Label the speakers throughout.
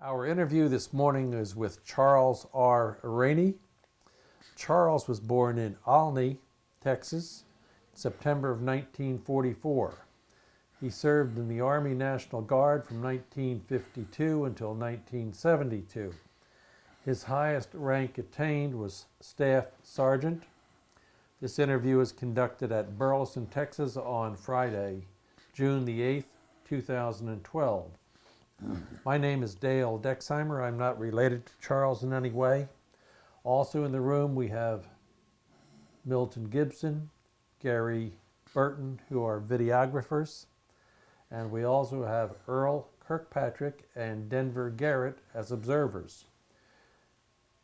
Speaker 1: Our interview this morning is with Charles R. Raney. Charles was born in Olney, Texas, September of 1944. He served in the Army National Guard from 1952 until 1972. His highest rank attained was Staff Sergeant. This interview is conducted at Burleson, Texas on Friday, June the 8th, 2012. My name is Dale Dexheimer. I'm not related to Charles in any way. Also in the room we have Milton Gibson, Gary Burton, who are videographers, and we also have Earl Kirkpatrick and Denver Garrett as observers.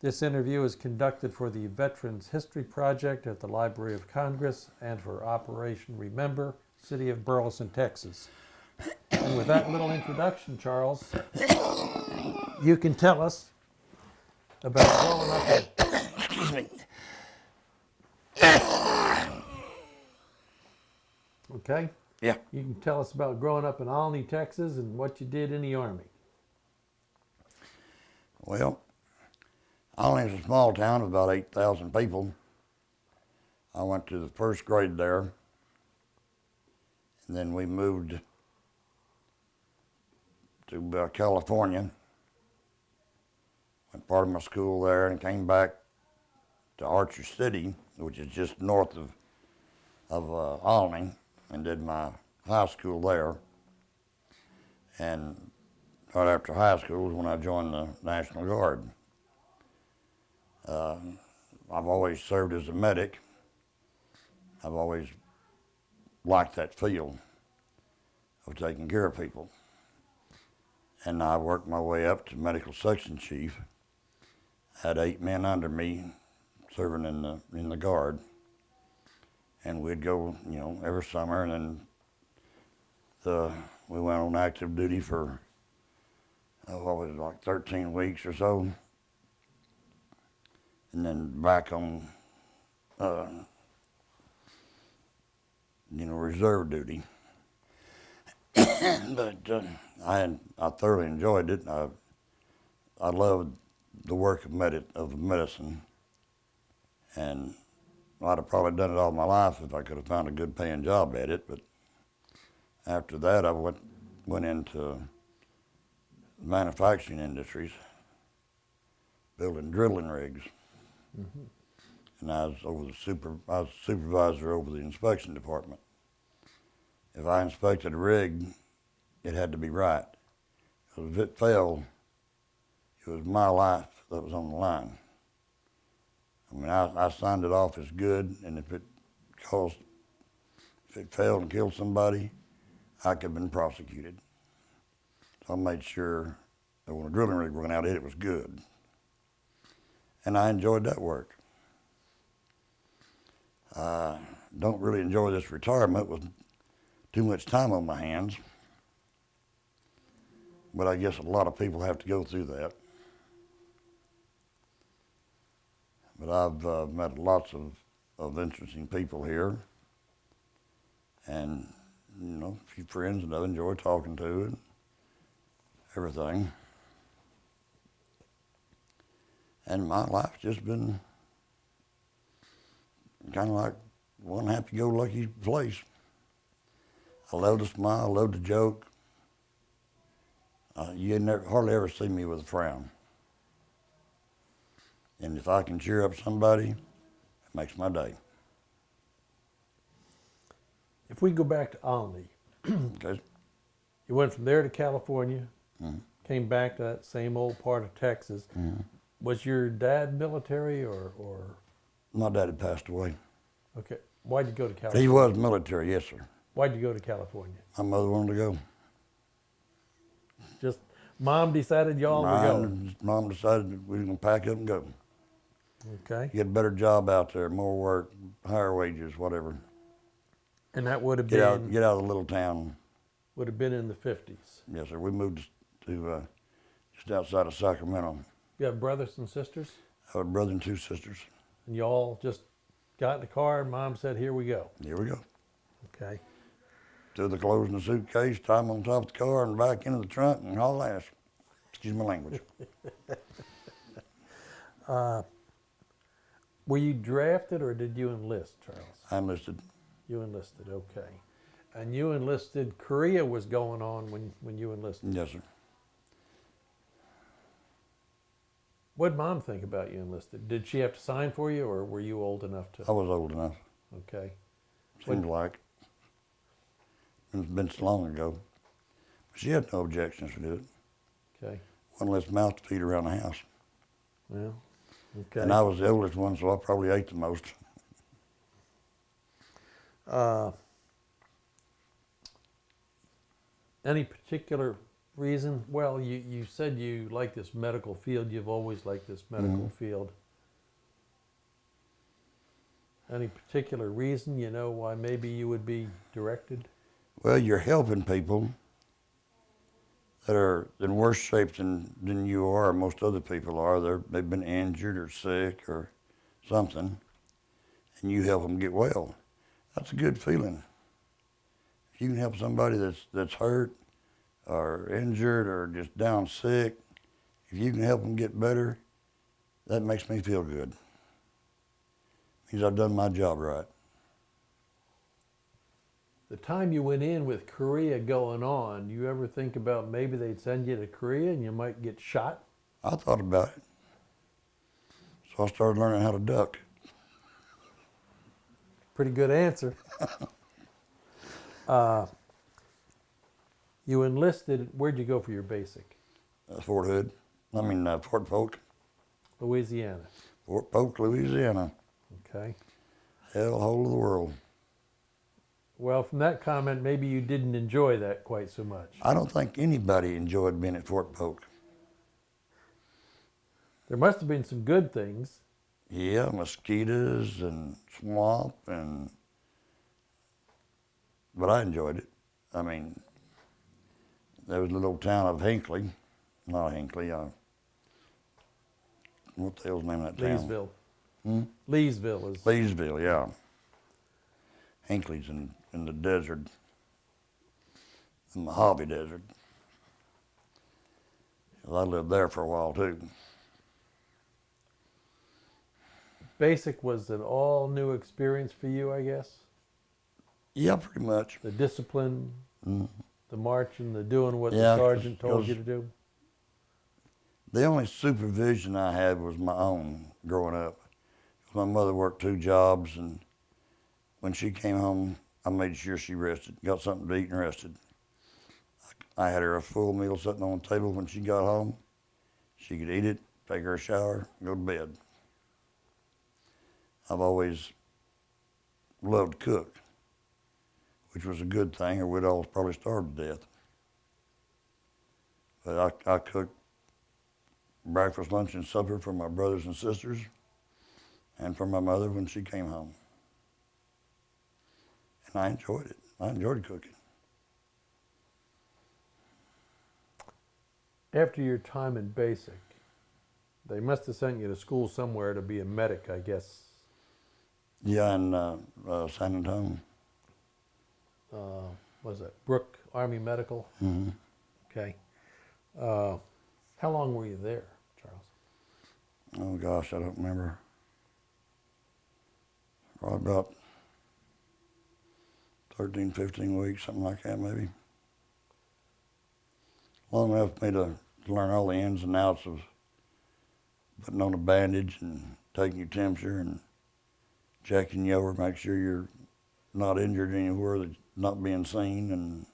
Speaker 1: This interview is conducted for the Veterans History Project at the Library of Congress and for Operation Remember, City of Burleson, Texas. And with that little introduction, Charles, you can tell us about growing up.
Speaker 2: Excuse me.
Speaker 1: Okay?
Speaker 2: Yeah.
Speaker 1: You can tell us about growing up in Olney, Texas, and what you did in the Army.
Speaker 2: Well, Olney is a small town of about 8,000 people. I went to the first grade there, and then we moved to California. Went part of my school there and came back to Archer City, which is just north of Olney, and did my high school there. And right after high school was when I joined the National Guard. I've always served as a medic. I've always liked that field of taking care of people. And I worked my way up to medical section chief. Had 8 men under me serving in the guard. And we'd go, every summer, and then we went on active duty for, 13 weeks or so. And then back on, reserve duty. But I thoroughly enjoyed it. I loved the work of medicine, and I'd have probably done it all my life if I could have found a good paying job at it. But after that, I went into manufacturing industries, building drilling rigs. Mm-hmm. And I was supervisor over the inspection department. If I inspected a rig, it had to be right. Because if it failed, it was my life that was on the line. I mean, I signed it off as good, and if it failed and killed somebody, I could have been prosecuted. So I made sure that when a drilling rig went out, it was good. And I enjoyed that work. I don't really enjoy this retirement with too much time on my hands, but I guess a lot of people have to go through that. But I've met lots of interesting people here, and a few friends that I enjoy talking to and everything. And my life's just been kind of like one happy-go-lucky place. I love to smile, I love to joke. You hardly ever see me with a frown. And if I can cheer up somebody, it makes my day.
Speaker 1: If we go back to Olney,
Speaker 2: Okay.
Speaker 1: You went from there to California,
Speaker 2: Mm-hmm.
Speaker 1: came back to that same old part of Texas.
Speaker 2: Mm-hmm.
Speaker 1: Was your dad military or?
Speaker 2: My dad had passed away.
Speaker 1: Okay. Why'd you go to California?
Speaker 2: He was military, yes, sir.
Speaker 1: Why'd you go to California?
Speaker 2: My mother wanted to go.
Speaker 1: Just mom decided y'all were going.
Speaker 2: Mom decided that we were going to pack up and go.
Speaker 1: Okay.
Speaker 2: Get a better job out there, more work, higher wages, whatever.
Speaker 1: And that would have
Speaker 2: Get out
Speaker 1: been
Speaker 2: of the little town.
Speaker 1: would have been in the 50s.
Speaker 2: Yes, sir. We moved to just outside of Sacramento.
Speaker 1: You have brothers and sisters?
Speaker 2: I have a brother and 2 sisters.
Speaker 1: And y'all just got in the car and mom said, here we go.
Speaker 2: Here we go.
Speaker 1: Okay.
Speaker 2: Threw the clothes in the suitcase, tie them on top of the car and back into the trunk and haul ass. Excuse my language.
Speaker 1: Were you drafted or did you enlist, Charles?
Speaker 2: I enlisted.
Speaker 1: You enlisted, okay. And you enlisted, Korea was going on when you enlisted.
Speaker 2: Yes, sir.
Speaker 1: What'd Mom think about you enlisted? Did she have to sign for you or were you old enough to?
Speaker 2: I was old enough.
Speaker 1: Okay.
Speaker 2: Seems like. It's been so long ago. She had no objections to it.
Speaker 1: Okay.
Speaker 2: One less mouth to feed around the house.
Speaker 1: Well, okay.
Speaker 2: And I was the oldest one, so I probably ate the most.
Speaker 1: Any particular reason? Well, you said you like this medical field. You've always liked this medical field. Any particular reason, why maybe you would be directed?
Speaker 2: Well, you're helping people that are in worse shape than you are, or most other people are. They've been injured or sick or something, and you help them get well. That's a good feeling. If you can help somebody that's hurt or injured or just down sick, if you can help them get better, that makes me feel good. Means I've done my job right.
Speaker 1: The time you went in with Korea going on, you ever think about maybe they'd send you to Korea and you might get shot?
Speaker 2: I thought about it. So I started learning how to duck.
Speaker 1: Pretty good answer. You enlisted, where'd you go for your basic?
Speaker 2: Fort Hood. Fort Polk.
Speaker 1: Louisiana.
Speaker 2: Fort Polk, Louisiana.
Speaker 1: Okay.
Speaker 2: Hellhole of the world.
Speaker 1: Well, from that comment, maybe you didn't enjoy that quite so much.
Speaker 2: I don't think anybody enjoyed being at Fort Polk.
Speaker 1: There must have been some good things.
Speaker 2: Yeah, mosquitoes and swamp but I enjoyed it. There was a little town of Hinckley, not Hinckley, what the hell's the name of that town?
Speaker 1: Leesville. Leesville is.
Speaker 2: Leesville, yeah. Hinckley's in the desert, in the Mojave Desert. I lived there for a while too.
Speaker 1: Basic was an all new experience for you, I guess.
Speaker 2: Yeah, pretty much.
Speaker 1: The discipline, the marching, the doing what the
Speaker 2: Yeah,
Speaker 1: sergeant told
Speaker 2: 'cause
Speaker 1: you to do.
Speaker 2: The only supervision I had was my own growing up. My mother worked 2 jobs, and when she came home, I made sure she rested, got something to eat and rested. I had her a full meal sitting on the table when she got home. She could eat it, take her a shower, go to bed. I've always loved to cook, which was a good thing, or we'd all probably starved to death. But I cooked breakfast, lunch, and supper for my brothers and sisters and for my mother when she came home. And I enjoyed it. I enjoyed cooking.
Speaker 1: After your time in basic, they must have sent you to school somewhere to be a medic, I guess.
Speaker 2: Yeah, in San Antonio.
Speaker 1: Was it Brooke Army Medical?
Speaker 2: Mm-hmm.
Speaker 1: Okay. How long were you there, Charles?
Speaker 2: Oh gosh, I don't remember. Probably about 13, 15 weeks, something like that maybe. Long enough for me to learn all the ins and outs of putting on a bandage and taking your temperature and checking you over, make sure you're not injured anywhere that's not being seen, and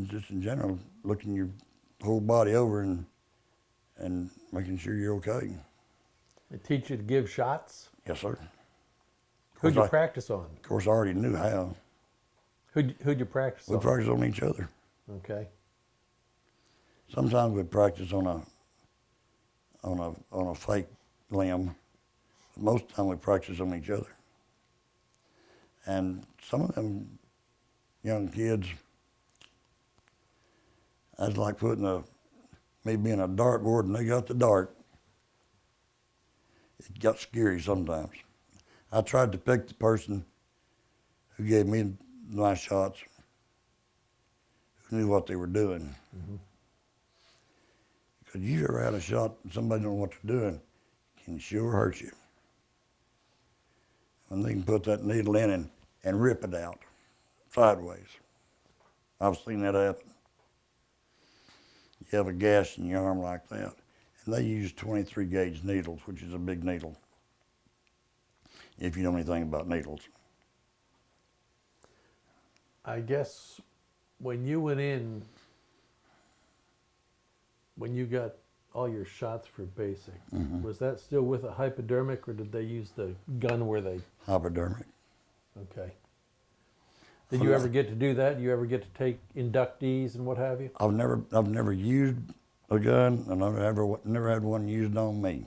Speaker 2: just in general, looking your whole body over and making sure you're okay.
Speaker 1: They teach you to give shots?
Speaker 2: Yes, sir.
Speaker 1: Who'd you practice on?
Speaker 2: Of course, I already knew how.
Speaker 1: Who'd you practice on?
Speaker 2: We practiced on each other.
Speaker 1: Okay.
Speaker 2: Sometimes we'd practice on a fake limb. But most of the time we practice on each other. And some of them young kids, that's like putting me being a dartboard and they got the dart. It got scary sometimes. I tried to pick the person who gave me my shots, who knew what they were doing.
Speaker 1: Mm-hmm.
Speaker 2: Because you ever had a shot and somebody don't know what they're doing, it can sure hurt you. And they can put that needle in and rip it out sideways. I've seen that happen. You have a gash in your arm like that. And they use 23 gauge needles, which is a big needle, if you know anything about needles.
Speaker 1: I guess when you went in, when you got all your shots for basic,
Speaker 2: Mm-hmm.
Speaker 1: was that still with a hypodermic, or did they use the gun where they?
Speaker 2: Hypodermic.
Speaker 1: Okay. Did you ever get to do that? You ever get to take inductees and what have you?
Speaker 2: I've never used a gun, and I've never had one used on me.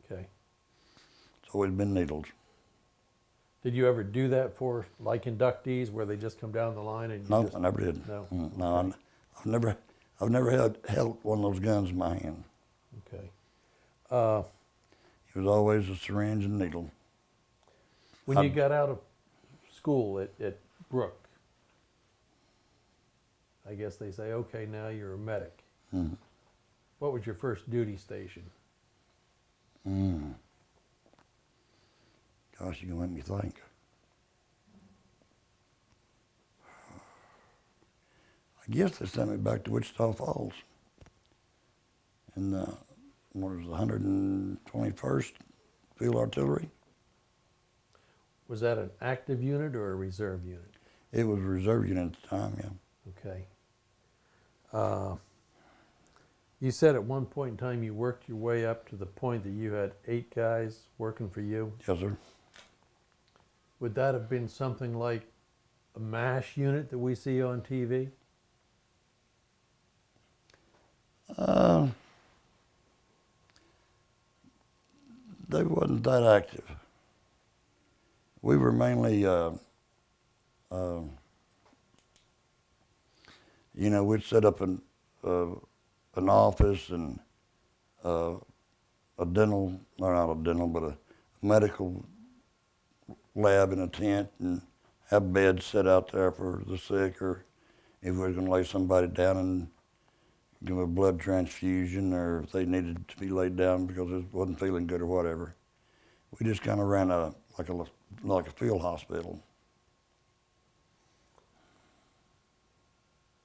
Speaker 1: Okay.
Speaker 2: It's always been needles.
Speaker 1: Did you ever do that for like inductees where they just come down the line and you
Speaker 2: No,
Speaker 1: just,
Speaker 2: I never did.
Speaker 1: No.
Speaker 2: No,
Speaker 1: Okay.
Speaker 2: I've never held one of those guns in my hand.
Speaker 1: Okay.
Speaker 2: It was always a syringe and needle.
Speaker 1: When you got out of school at Brook, I guess they say, okay, now you're a medic.
Speaker 2: Mm.
Speaker 1: What was your first duty station?
Speaker 2: Gosh, you can make me think. I guess they sent me back to Wichita Falls. In the, what was it, 121st Field Artillery.
Speaker 1: Was that an active unit or a reserve unit?
Speaker 2: It was a reserve unit at the time, yeah.
Speaker 1: Okay. You said at one point in time you worked your way up to the point that you had 8 guys working for you.
Speaker 2: Yes, sir.
Speaker 1: Would that have been something like a MASH unit that we see on TV?
Speaker 2: They wasn't that active. We were mainly, we'd set up an office and a dental, or not a dental, but a medical lab in a tent, and have beds set out there for the sick, or if we were going to lay somebody down and give them a blood transfusion, or if they needed to be laid down because it wasn't feeling good or whatever. We just kind of ran like a field hospital.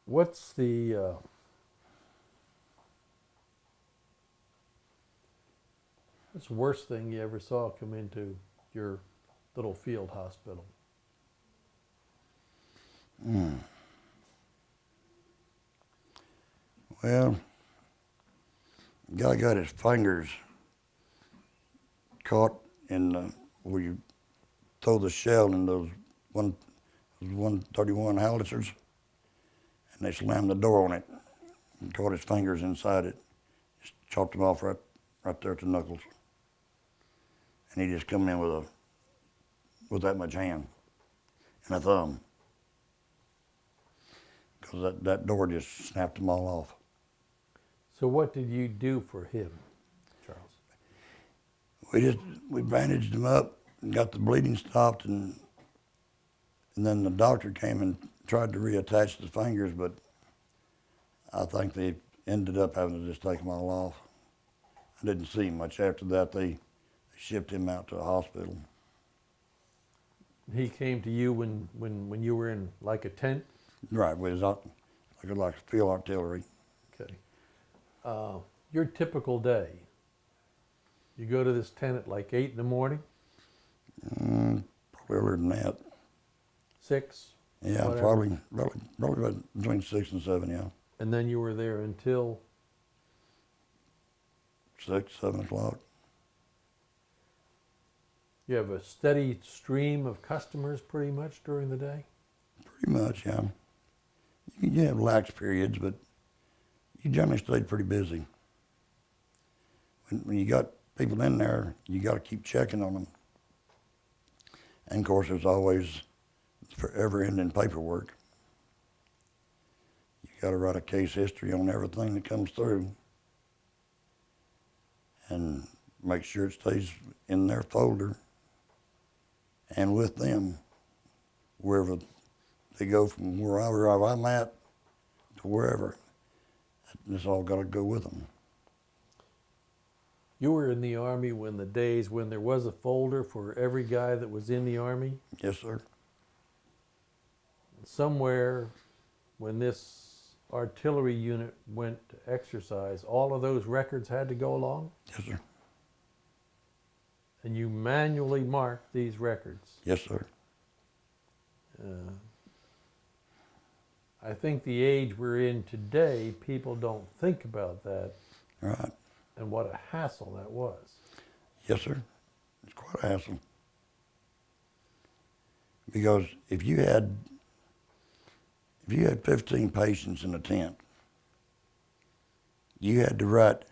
Speaker 1: What's the worst thing you ever saw come into your little field hospital?
Speaker 2: Well, the guy got his fingers caught in where you throw the shell in those 131 howitzers, and they slammed the door on it and caught his fingers inside it. Just chopped them off right there at the knuckles. And he just come in with that much hand and a thumb, because that door just snapped them all off.
Speaker 1: So what did you do for him, Charles?
Speaker 2: We bandaged him up and got the bleeding stopped, and then the doctor came and tried to reattach the fingers, but I think they ended up having to just take them all off. I didn't see him much after that. They shipped him out to a hospital.
Speaker 1: He came to you when you were in like a tent?
Speaker 2: Right, it was like field artillery.
Speaker 1: Okay. Your typical day, you go to this tent at like 8 in the morning?
Speaker 2: Probably earlier than that.
Speaker 1: 6?
Speaker 2: Yeah,
Speaker 1: Whatever.
Speaker 2: probably about between 6 and 7, yeah.
Speaker 1: And then you were there until?
Speaker 2: 6, 7 o'clock.
Speaker 1: You have a steady stream of customers pretty much during the day?
Speaker 2: Pretty much, yeah. You have lax periods, but you generally stayed pretty busy. When you got people in there, you got to keep checking on them. And of course, there's always forever ending paperwork. You got to write a case history on everything that comes through, and make sure it stays in their folder and with them, wherever they go from wherever I'm at to wherever. It's all got to go with them.
Speaker 1: You were in the Army when the days when there was a folder for every guy that was in the Army.
Speaker 2: Yes, sir.
Speaker 1: Somewhere when this artillery unit went to exercise, all of those records had to go along?
Speaker 2: Yes, sir.
Speaker 1: And you manually marked these records?
Speaker 2: Yes, sir.
Speaker 1: I think the age we're in today, people don't think about that
Speaker 2: Right.
Speaker 1: and what a hassle that was.
Speaker 2: Yes, sir. It's quite a hassle. Because if you had 15 patients in a tent, you had to write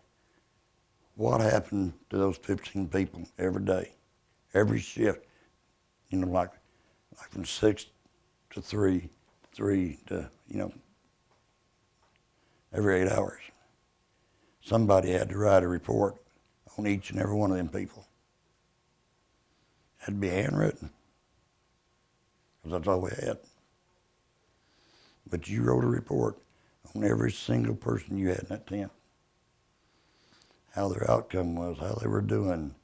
Speaker 2: what happened to those 15 people every day, every shift. You know, like from 6 to 3 to, every 8 hours. Somebody had to write a report on each and every one of them people. It had to be handwritten, because that's all we had. But you wrote a report on every single person you had in that tent. How their outcome was, how they were doing,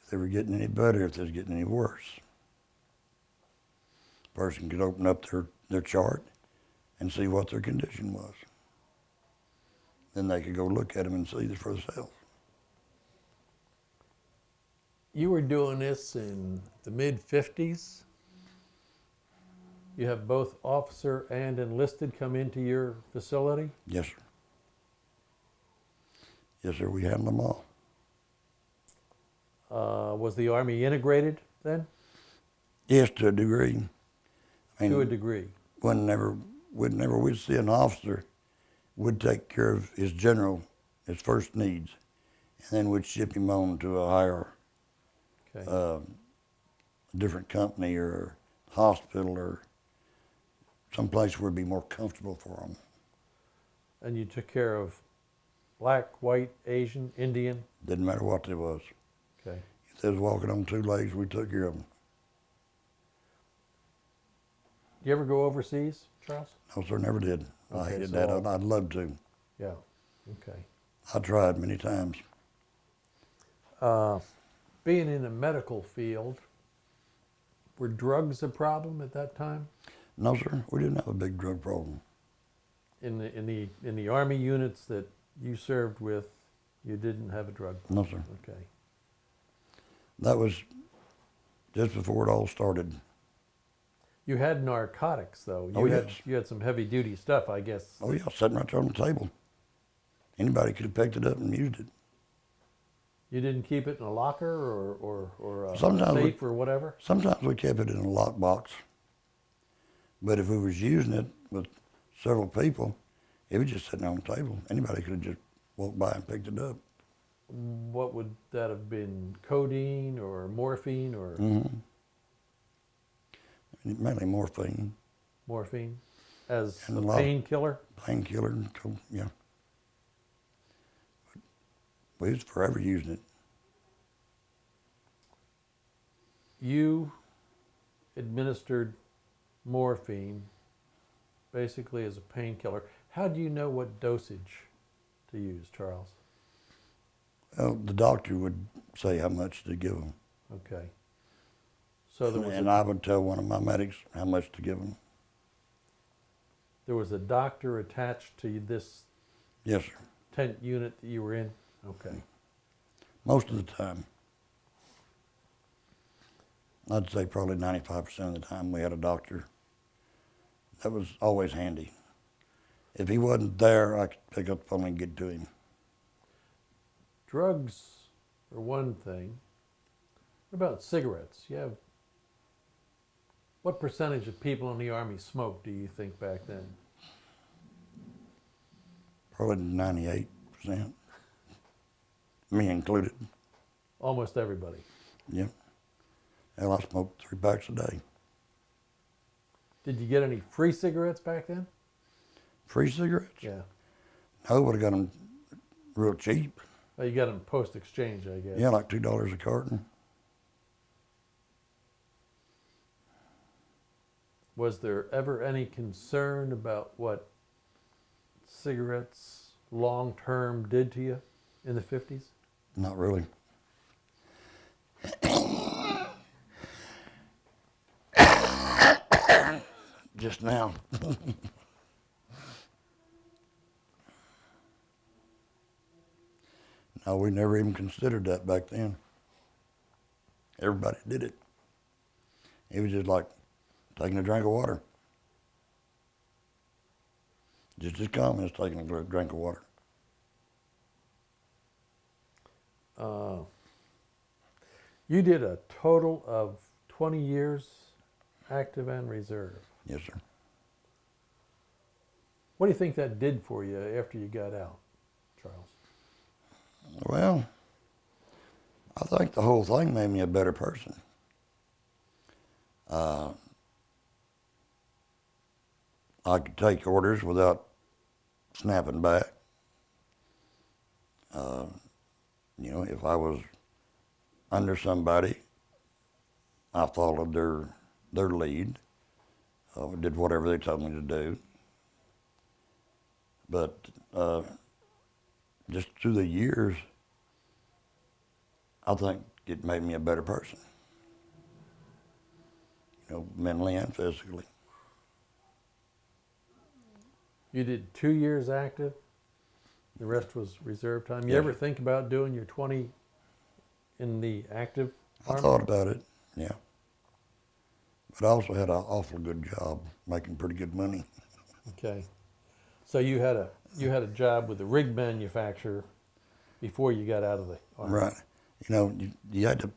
Speaker 2: if they were getting any better, if they was getting any worse. A person could open up their chart and see what their condition was. Then they could go look at them and see for themselves.
Speaker 1: You were doing this in the mid-50s? You have both officer and enlisted come into your facility?
Speaker 2: Yes, sir. Yes, sir, we handled them all.
Speaker 1: Was the Army integrated then?
Speaker 2: Yes, to a degree.
Speaker 1: To a degree.
Speaker 2: Whenever we'd see an officer, we'd take care of his first needs, and then we'd ship him on to a higher, different company or hospital or someplace where it'd be more comfortable for him.
Speaker 1: And you took care of black, white, Asian, Indian?
Speaker 2: Didn't matter what they was.
Speaker 1: Okay.
Speaker 2: If they was walking on two legs, we took care of them.
Speaker 1: You ever go overseas, Charles?
Speaker 2: No, sir, never did. I
Speaker 1: Okay,
Speaker 2: hated
Speaker 1: so
Speaker 2: that. I'd love to.
Speaker 1: Yeah. Okay.
Speaker 2: I tried many times.
Speaker 1: Being in the medical field, were drugs a problem at that time?
Speaker 2: No, sir, we didn't have a big drug problem.
Speaker 1: In the Army units that you served with, you didn't have a drug problem?
Speaker 2: No, sir.
Speaker 1: Okay.
Speaker 2: That was just before it all started.
Speaker 1: You had narcotics, though.
Speaker 2: Yes.
Speaker 1: You had some heavy-duty stuff, I guess.
Speaker 2: Oh, yeah, sitting right there on the table. Anybody could have picked it up and used it.
Speaker 1: You didn't keep it in a locker or a
Speaker 2: Sometimes
Speaker 1: safe or whatever?
Speaker 2: Sometimes we kept it in a lockbox. But if we was using it with several people, it was just sitting on the table. Anybody could have just walked by and picked it up.
Speaker 1: What would that have been? Codeine or morphine or
Speaker 2: Mainly morphine.
Speaker 1: morphine as
Speaker 2: And
Speaker 1: a
Speaker 2: a lot-
Speaker 1: painkiller?
Speaker 2: Painkiller, yeah. We was forever using it.
Speaker 1: You administered morphine basically as a painkiller. How do you know what dosage to use, Charles?
Speaker 2: Well, the doctor would say how much to give them.
Speaker 1: Okay. So
Speaker 2: And I would tell one of my medics how much to give them.
Speaker 1: there was a doctor attached to this
Speaker 2: Yes, sir.
Speaker 1: tent unit that you were in? Okay.
Speaker 2: Most of the time. I'd say probably 95% of the time we had a doctor. That was always handy. If he wasn't there, I could pick up the phone and get to him.
Speaker 1: Drugs are one thing. What about cigarettes? What percentage of people in the Army smoked, do you think, back then?
Speaker 2: Probably 98%. Me included.
Speaker 1: Almost everybody.
Speaker 2: Yep. Hell, I smoked 3 packs a day.
Speaker 1: Did you get any free cigarettes back then?
Speaker 2: Free cigarettes?
Speaker 1: Yeah.
Speaker 2: No, would have got them real cheap.
Speaker 1: Well, you got them post-exchange, I guess.
Speaker 2: Yeah, like $2 a carton.
Speaker 1: Was there ever any concern about what cigarettes long term did to you in the 50s?
Speaker 2: Not really. Just now. No, we never even considered that back then. Everybody did it. It was just like taking a drink of water. Just as common as taking a drink of water.
Speaker 1: You did a total of 20 years active and reserve.
Speaker 2: Yes, sir.
Speaker 1: What do you think that did for you after you got out, Charles?
Speaker 2: Well, I think the whole thing made me a better person. I could take orders without snapping back. If I was under somebody, I followed their lead. Did whatever they told me to do. But just through the years, I think it made me a better person. Mentally and physically.
Speaker 1: You did 2 years active. The rest was reserve time. You
Speaker 2: Yes.
Speaker 1: ever think about doing your 20 in the active
Speaker 2: I
Speaker 1: army?
Speaker 2: thought about it, yeah. But I also had an awful good job, making pretty good money.
Speaker 1: Okay. So you had a job with a rig manufacturer before you got out of the army.
Speaker 2: Right. You had to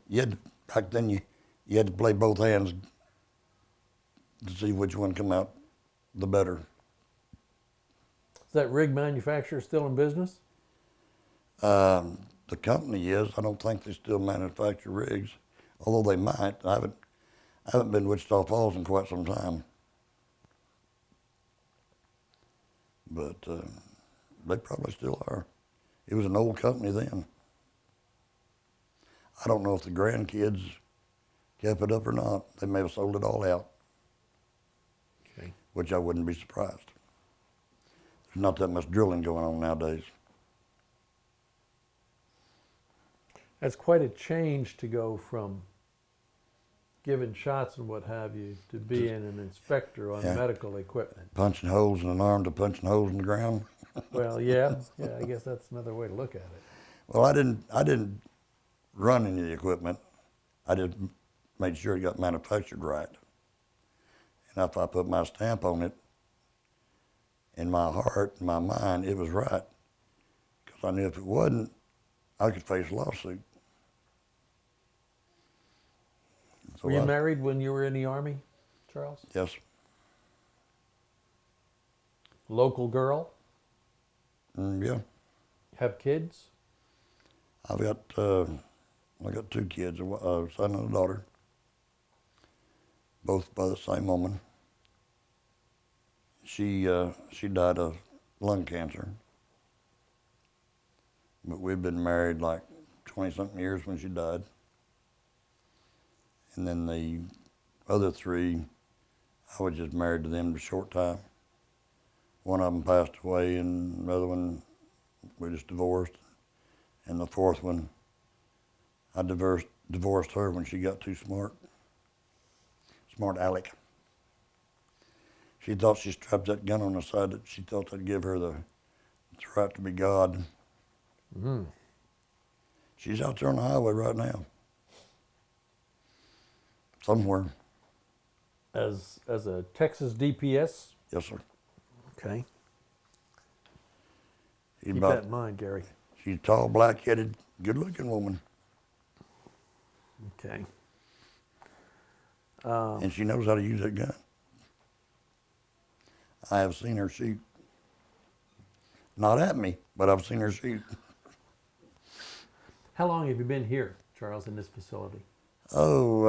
Speaker 2: back then you had to play both hands to see which one come out the better.
Speaker 1: Is that rig manufacturer still in business?
Speaker 2: The company is. I don't think they still manufacture rigs, although they might. I haven't been to Wichita Falls in quite some time. But they probably still are. It was an old company then. I don't know if the grandkids kept it up or not. They may have sold it all out,
Speaker 1: Okay.
Speaker 2: which I wouldn't be surprised. There's not that much drilling going on nowadays.
Speaker 1: That's quite a change to go from giving shots and what have you to being an inspector on
Speaker 2: Yeah.
Speaker 1: medical equipment.
Speaker 2: Punching holes in an arm to punching holes in the ground.
Speaker 1: Well, yeah, I guess that's another way to look at it.
Speaker 2: Well, I didn't run any of the equipment. I just made sure it got manufactured right. And if I put my stamp on it, in my heart, in my mind, it was right. Because I knew if it wasn't, I could face a lawsuit. So
Speaker 1: Were you married when you were in the Army, Charles?
Speaker 2: Yes.
Speaker 1: Local girl?
Speaker 2: Yeah.
Speaker 1: Have kids?
Speaker 2: I got 2 kids, a son and a daughter, both by the same woman. She died of lung cancer, but we'd been married like 20-something years when she died. And then the other 3, I was just married to them for a short time. One of them passed away, and the other one we just divorced. And the 4th one, I divorced her when she got too smart. Smart aleck. She thought she strapped that gun on the side that she thought that'd give her the right to be God.
Speaker 1: Mm-hmm.
Speaker 2: She's out there on the highway right now. Somewhere.
Speaker 1: As a Texas DPS?
Speaker 2: Yes, sir.
Speaker 1: Okay.
Speaker 2: She's
Speaker 1: Keep that in mind, Gary.
Speaker 2: She's a tall, black-headed, good-looking woman.
Speaker 1: Okay.
Speaker 2: And she knows how to use that gun. I have seen her shoot. Not at me, but I've seen her shoot.
Speaker 1: How long have you been here, Charles, in this facility?
Speaker 2: Oh,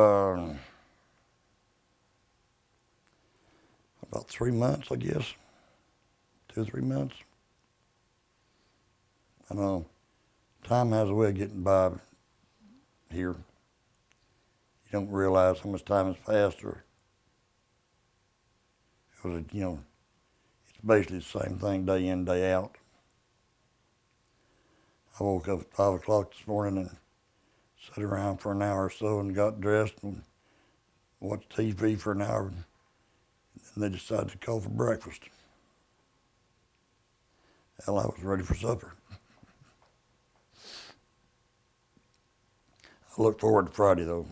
Speaker 2: about 3 months, I guess. 2 or 3 months. I know time has a way of getting by here. You don't realize how much time has passed, or because it's It's basically the same thing day in, day out. I woke up at 5 o'clock this morning and sat around for an hour or so and got dressed and watched TV for an hour. And they decided to call for breakfast. Hell, I was ready for supper. I look forward to Friday, though.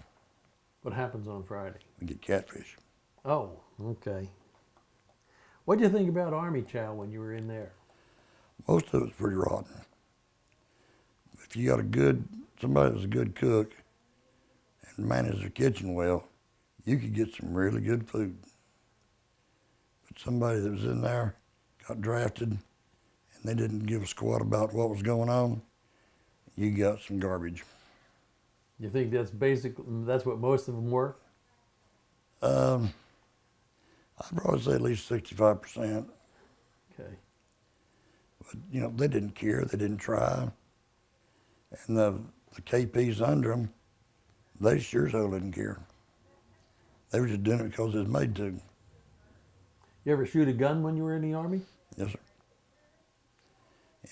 Speaker 1: What happens on Friday?
Speaker 2: We get catfish.
Speaker 1: Oh, okay. What did you think about Army chow when you were in there?
Speaker 2: Most of it's pretty rotten. If you got somebody that's a good cook and manages their kitchen well, you could get some really good food. But somebody that was in there got drafted and they didn't give a squat about what was going on, you got some garbage.
Speaker 1: You think that's what most of them were?
Speaker 2: I'd probably say at least 65%.
Speaker 1: Okay.
Speaker 2: But, they didn't care. They didn't try. And the KPs under them, they sure as hell didn't care. They were just doing it because it was made to.
Speaker 1: You ever shoot a gun when you were in the Army?
Speaker 2: Yes, sir.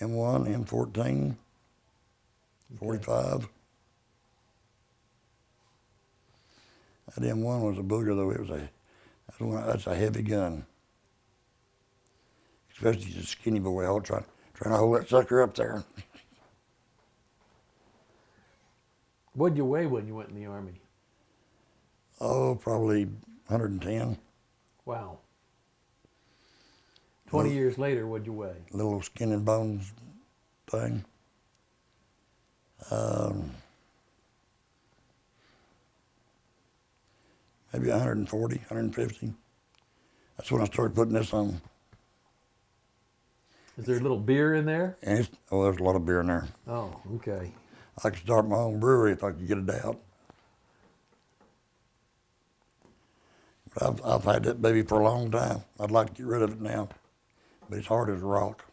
Speaker 2: M1, M14, 45. That M1 was a booger, though. That's a heavy gun. Especially as a skinny boy, all trying to hold that sucker up there.
Speaker 1: What'd you weigh when you went in the Army?
Speaker 2: Oh, probably 110.
Speaker 1: Wow. 20 years later, what'd you weigh?
Speaker 2: Little skin and bones thing. Maybe 140, 150. That's when I started putting this on.
Speaker 1: Is there a little beer in there?
Speaker 2: And there's a lot of beer in there.
Speaker 1: Oh, okay.
Speaker 2: I could start my own brewery if I could get it out. But I've had that baby for a long time. I'd like to get rid of it now, but it's hard as a rock.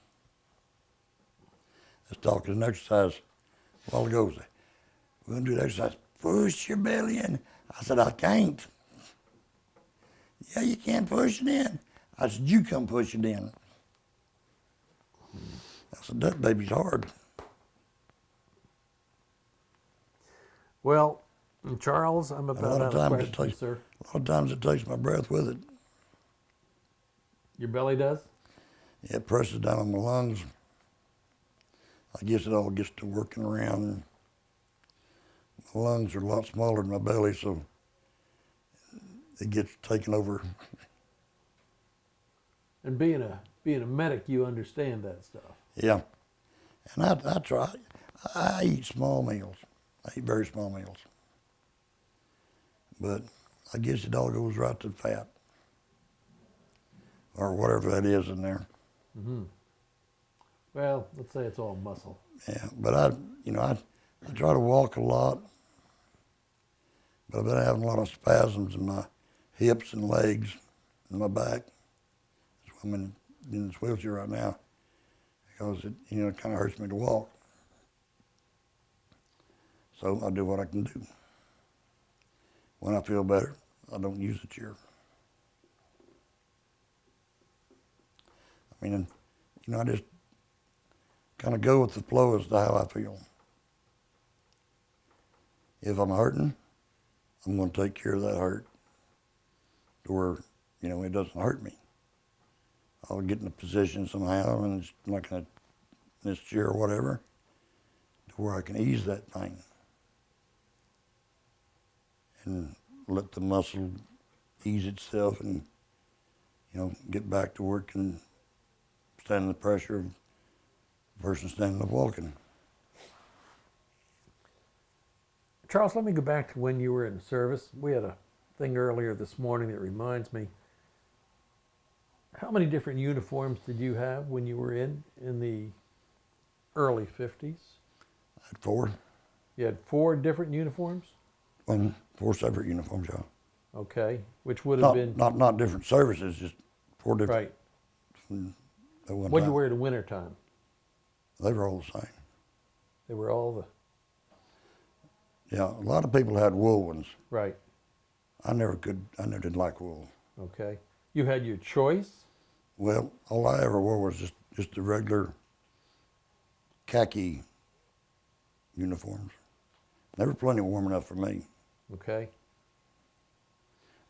Speaker 2: Let's talk an exercise a while ago. We're going to do the exercise. Push your belly in. I said, I can't. Yeah, you can't push it in. I said, you come push it in. I said, that baby's hard.
Speaker 1: Well, Charles, I'm about out of questions, sir.
Speaker 2: A lot of times it takes my breath with it.
Speaker 1: Your belly does?
Speaker 2: It presses down on my lungs. I guess it all gets to working around. My lungs are a lot smaller than my belly, so it gets taken over.
Speaker 1: And being a medic, you understand that stuff.
Speaker 2: Yeah. And I try. I eat small meals. I eat very small meals. But I guess it all goes right to the fat. Or whatever that is in there.
Speaker 1: Mm-hmm. Well, let's say it's all muscle.
Speaker 2: Yeah, but I try to walk a lot. But I've been having a lot of spasms in my hips and legs and my back. That's why I'm in this wheelchair right now. Because it kind of hurts me to walk. So I do what I can do. When I feel better, I don't use a chair. I mean, I just kind of go with the flow as to how I feel. If I'm hurting, I'm going to take care of that hurt to where, it doesn't hurt me. I'll get in a position somehow, and it's like this chair or whatever, to where I can ease that pain and let the muscle ease itself and, get back to work and stand the pressure of a person standing up walking.
Speaker 1: Charles, let me go back to when you were in the service. We had a thing earlier this morning that reminds me. How many different uniforms did you have when you were in the early 50s?
Speaker 2: I had 4.
Speaker 1: You had 4 different uniforms?
Speaker 2: 4 separate uniforms, yeah.
Speaker 1: Okay, which would have been...
Speaker 2: Not different services, just 4 different.
Speaker 1: Right.
Speaker 2: At one
Speaker 1: What did
Speaker 2: time.
Speaker 1: you wear in the wintertime?
Speaker 2: They were all the same.
Speaker 1: They were all the...
Speaker 2: Yeah, a lot of people had wool ones.
Speaker 1: Right.
Speaker 2: I never did like wool.
Speaker 1: Okay. You had your choice?
Speaker 2: Well, all I ever wore was just the regular khaki uniforms. They were plenty warm enough for me.
Speaker 1: Okay.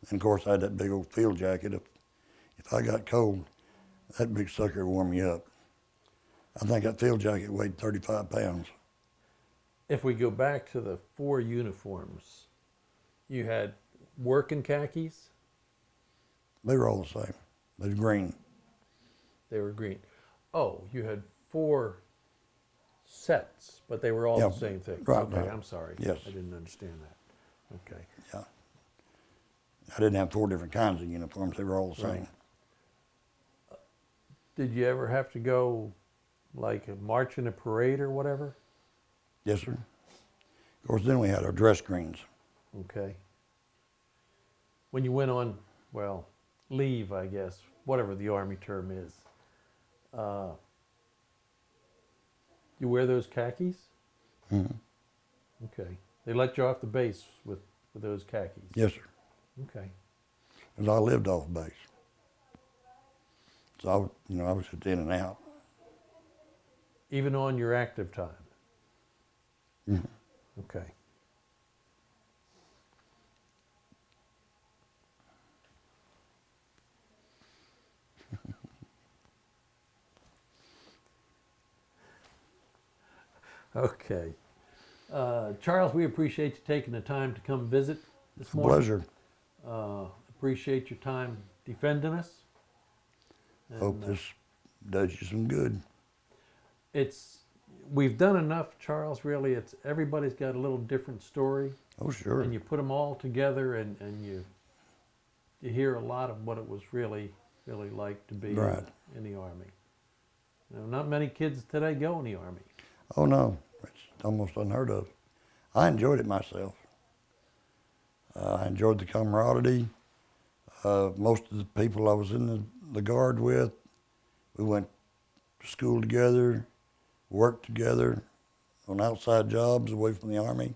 Speaker 2: And of course, I had that big old field jacket. If I got cold, that big sucker would warm me up. I think that field jacket weighed 35 pounds.
Speaker 1: If we go back to the 4 uniforms, you had working khakis.
Speaker 2: They were all the same. They were green.
Speaker 1: They were green. Oh, you had 4 sets, but they were all
Speaker 2: Yeah,
Speaker 1: the same thing.
Speaker 2: right,
Speaker 1: Okay,
Speaker 2: right.
Speaker 1: I'm sorry.
Speaker 2: Yes.
Speaker 1: I didn't understand that. Okay.
Speaker 2: Yeah. I didn't have 4 different kinds of uniforms. They were all the same.
Speaker 1: Right. Did you ever have to go like a march in a parade or whatever?
Speaker 2: Yes, sir. Of course, then we had our dress greens.
Speaker 1: Okay. When you went on, well, leave, I guess, whatever the Army term is, you wear those khakis?
Speaker 2: Mm-hmm.
Speaker 1: Okay. They let you off the base with those khakis?
Speaker 2: Yes, sir.
Speaker 1: Okay.
Speaker 2: Because I lived off base. So, I was just in and out.
Speaker 1: Even on your active time?
Speaker 2: Mm-hmm.
Speaker 1: Okay. Okay. Charles, we appreciate you taking the time to come visit this
Speaker 2: It's a
Speaker 1: morning.
Speaker 2: pleasure.
Speaker 1: Appreciate your time defending us.
Speaker 2: Hope
Speaker 1: And,
Speaker 2: this does you some good.
Speaker 1: we've done enough, Charles. Really, everybody's got a little different story,
Speaker 2: Oh, sure.
Speaker 1: and you put them all together, and you hear a lot of what it was really like to be
Speaker 2: Right.
Speaker 1: in the Army. Not many kids today go in the Army.
Speaker 2: Oh, no. It's almost unheard of. I enjoyed it myself. I enjoyed the camaraderie. Most of the people I was in the Guard with, we went to school together, worked together on outside jobs away from the Army.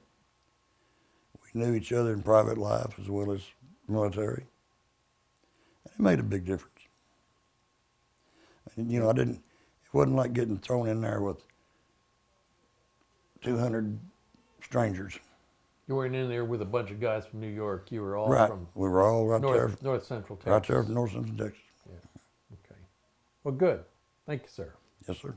Speaker 2: We knew each other in private life as well as military. And it made a big difference. And, it wasn't like getting thrown in there with 200 strangers.
Speaker 1: You weren't in there with a bunch of guys from New York. You were all
Speaker 2: Right.
Speaker 1: from
Speaker 2: We were all right there.
Speaker 1: North Central Texas.
Speaker 2: Right there from North Central Texas.
Speaker 1: Yeah. Okay. Well, good. Thank you, sir.
Speaker 2: Yes, sir.